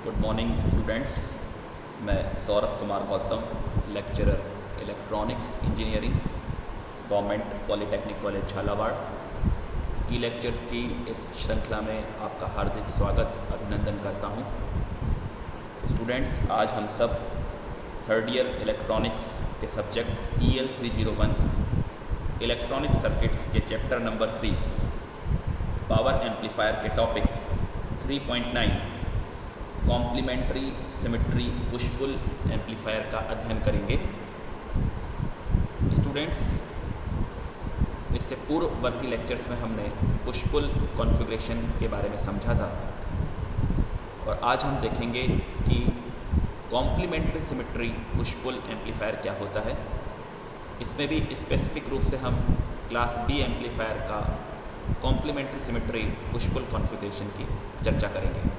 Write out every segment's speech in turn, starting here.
Good morning students. मैं Saurabh Kumar Gautam, lecturer electronics engineering, government polytechnic college Jhalawar, e lectures की इस श्रृंखला में आपका हार्दिक स्वागत अभिनंदन करता हूं। स्टूडेंट्स, आज हम सब थर्ड ईयर इलेक्ट्रॉनिक्स के सब्जेक्ट EL 301 इलेक्ट्रॉनिक सर्किट्स के चैप्टर नंबर 3 पावर एम्पलीफायर के topic 3.9 complementary symmetry push pull amplifier का अध्ययन करेंगे। स्टूडेंट्स, इससे पूर्ववर्ती लेक्चर्स में हमने पुश पुल कॉन्फ़िगरेशन के बारे में समझा था और आज हम देखेंगे कि complementary symmetry push pull amplifier क्या होता है। इसमें भी स्पेसिफिक रूप से हम क्लास B एम्पलीफायर का complementary symmetry push pull configuration की चर्चा करेंगे।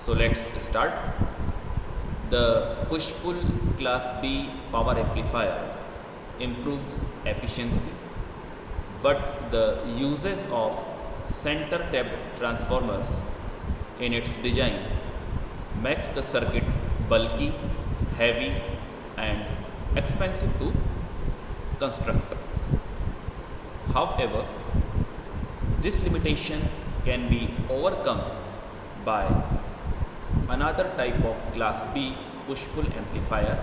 So let's start. The push-pull class B power amplifier improves efficiency, but the uses of center-tapped transformers in its design makes the circuit bulky, heavy, and expensive to construct. However, this limitation can be overcome by another type of class B push-pull amplifier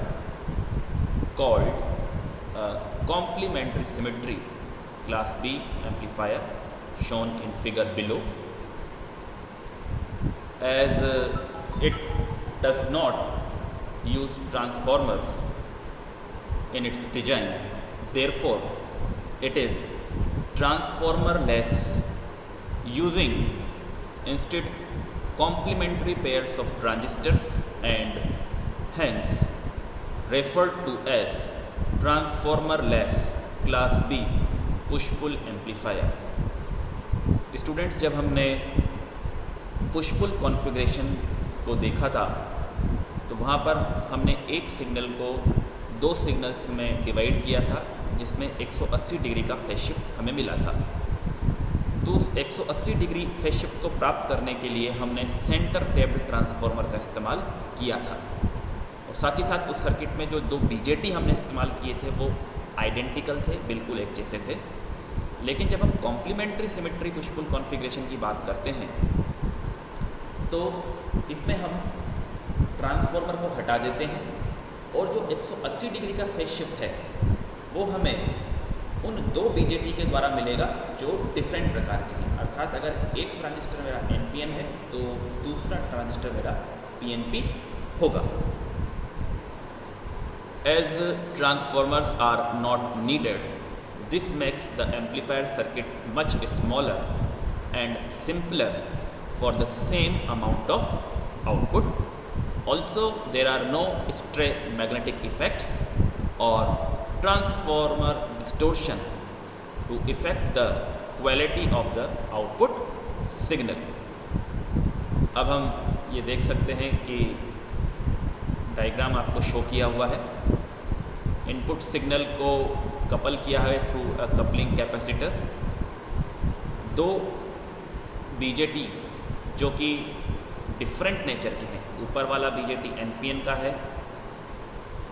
called complementary symmetry class B amplifier, shown in figure below. As it does not use transformers in its design, therefore it is transformer-less, using instead complementary pairs of transistors and hence referred to as transformer-less class B push-pull amplifier. Students, जब हमने push-pull configuration को देखा था तो वहाँ पर हमने एक सिग्नल को दो सिग्नल्स में डिवाइड किया था, जिसमें 180 डिग्री का फेज शिफ्ट हमें मिला था। तो उस 180 डिग्री फेज शिफ्ट को प्राप्त करने के लिए हमने सेंटर टैप्ड ट्रांसफार्मर का इस्तेमाल किया था और साथ ही साथ उस सर्किट में जो दो BJT हमने इस्तेमाल किए थे वो आइडेंटिकल थे, बिल्कुल एक जैसे थे। लेकिन जब हम complementary symmetry push pull configuration की बात करते हैं तो इसमें हम ट्रांसफार्मर को हटा देते हैं और जो 180 डिग्री का फेज शिफ्ट है वो हमें उन दो BJT के द्वारा मिलेगा जो डिफरेंट प्रकार के हैं। अर्थात अगर एक ट्रांजिस्टर मेरा NPN है तो दूसरा ट्रांजिस्टर मेरा PNP होगा। As transformers are not needed, this makes the amplifier circuit much smaller and simpler for the same amount of output. Also, there are no stray magnetic effects or transformer distortion to affect the quality of the output signal. अब हम ये देख सकते हैं कि diagram आपको show किया हुआ है। इनपुट सिग्नल को कपल किया है थ्रू अ कपलिंग कैपेसिटर। दो BJTs जो कि डिफरेंट नेचर के हैं, ऊपर वाला BJT NPN का है,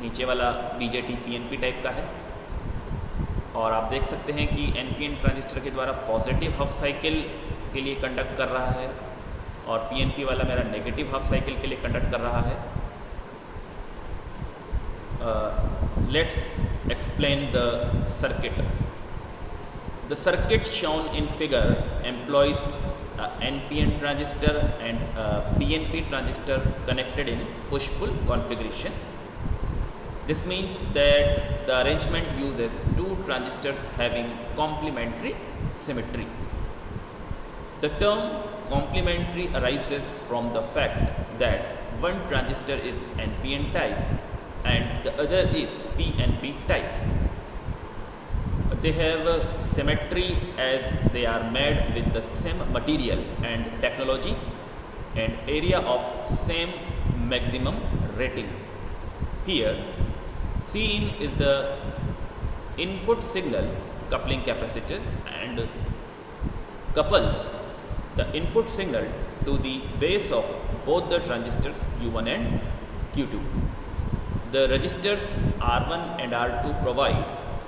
नीचे वाला BJT PNP टाइप का है। और आप देख सकते हैं कि NPN ट्रांजिस्टर के द्वारा पॉजिटिव हाफ साइकिल के लिए कंडक्ट कर रहा है और PNP वाला मेरा नेगेटिव हाफ साइकिल के लिए कंडक्ट कर रहा है। Let's explain the circuit. The circuit shown in figure employees NPN transistor and PNP transistor connected in push-pull configuration. This means that the arrangement uses two transistors having complementary symmetry. The term complementary arises from the fact that one transistor is NPN type and the other is PNP type. They have symmetry as they are made with the same material and technology and area of same maximum rating. Here, Cin is the input signal coupling capacitor and couples the input signal to the base of both the transistors Q1 and Q2. The resistors R1 and R2 provide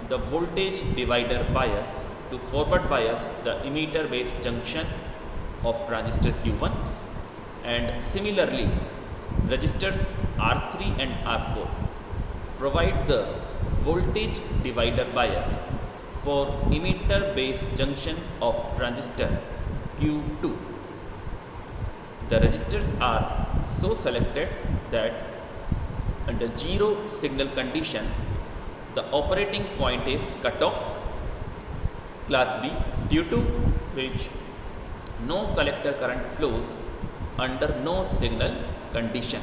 the voltage divider bias to forward bias the emitter base junction of transistor Q1, and similarly resistors R3 and R4 provide the voltage divider bias for emitter base junction of transistor Q2. The resistors are so selected that under zero signal condition the operating point is cut off class B, due to which no collector current flows under no signal condition.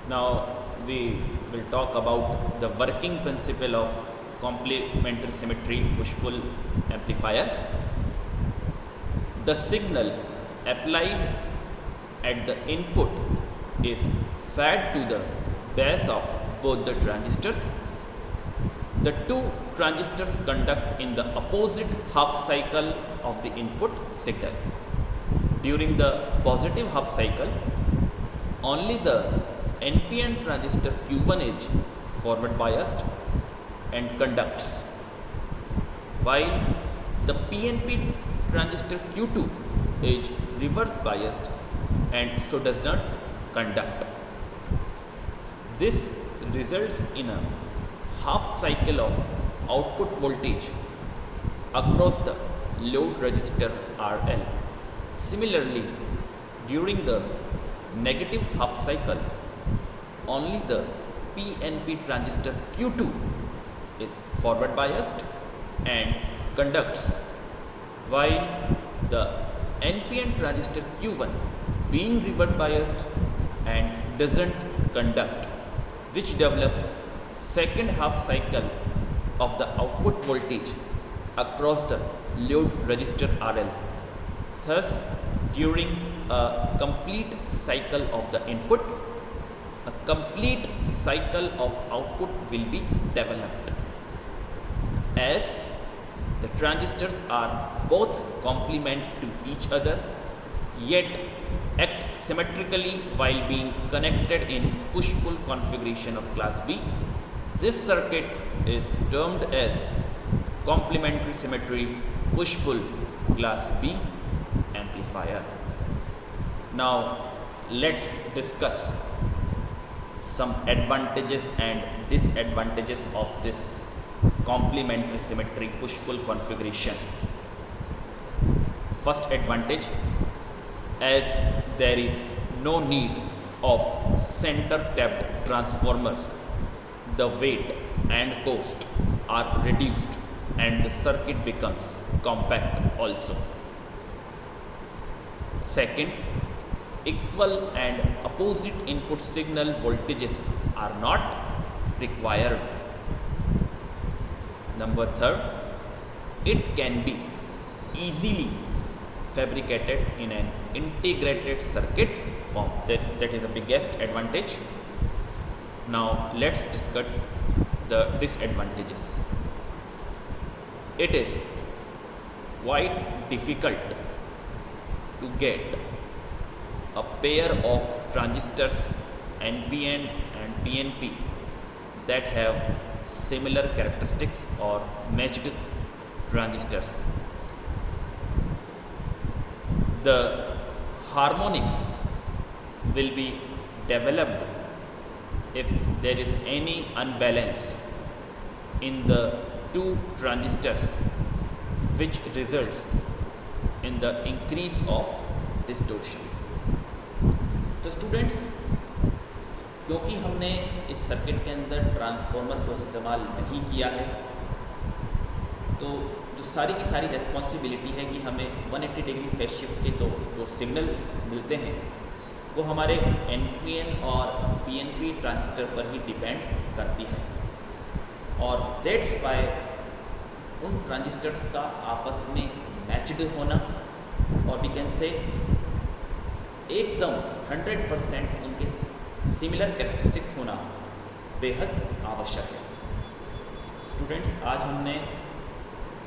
Now we will talk about the working principle of complementary symmetry push-pull amplifier. The signal applied at the input is fed to the base of both the transistors. The two transistors conduct in the opposite half cycle of the input signal. During the positive half cycle, only the NPN transistor Q1 is forward biased and conducts, while the PNP transistor Q2 is reverse biased and so does not conduct. This results in a half cycle of output voltage across the load resistor RL. Similarly, during the negative half cycle, only the PNP transistor Q2 is forward biased and conducts, while the NPN transistor Q1 being reverse biased and doesn't conduct, which develops second half cycle of the output voltage across the load resistor RL. Thus, during a complete cycle of the input, a complete cycle of output will be developed. As the transistors are both complement to each other, yet act symmetrically while being connected in push-pull configuration of class B, this circuit is termed as complementary symmetry push-pull class B amplifier. Now let's discuss some advantages and disadvantages of this complementary symmetry push-pull configuration. First advantage, as there is no need of center tapped transformers, the weight and cost are reduced and the circuit becomes compact also. Second, equal and opposite input signal voltages are not required. Number third, it can be easily fabricated in an integrated circuit form. That is the biggest advantage. Now let's discuss the disadvantages. It is quite difficult to get a pair of transistors NPN and PNP that have similar characteristics or matched transistors. The harmonics will be developed if there is any unbalance in the two transistors, which results in the increase of distortion. तो students, क्योंकि हमने इस circuit के अंदर transformer को इस्तेमाल नहीं किया है, तो जो सारी की सारी रेस्पॉन्सिबिलिटी है कि हमें 180 डिग्री फेज शिफ्ट के दो सिग्नल मिलते हैं, वो हमारे NPN और PNP ट्रांजिस्टर पर ही डिपेंड करती है। और दैट्स वाई उन ट्रांजिस्टर्स का आपस में मैच्ड होना, और वी कैन से एकदम 100% उनके सिमिलर कैरेक्टरिस्टिक्स होना बेहद आवश्यक है। स्टूडेंट्स, आज हमने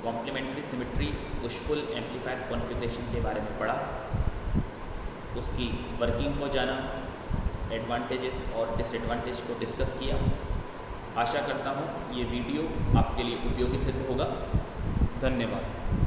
complementary symmetry push pull amplifier configuration के बारे में पढ़ा, उसकी वर्किंग को जाना, एडवांटेजेस और डिसएडवांटेज को डिस्कस किया। आशा करता हूँ ये वीडियो आपके लिए उपयोगी सिद्ध होगा। धन्यवाद।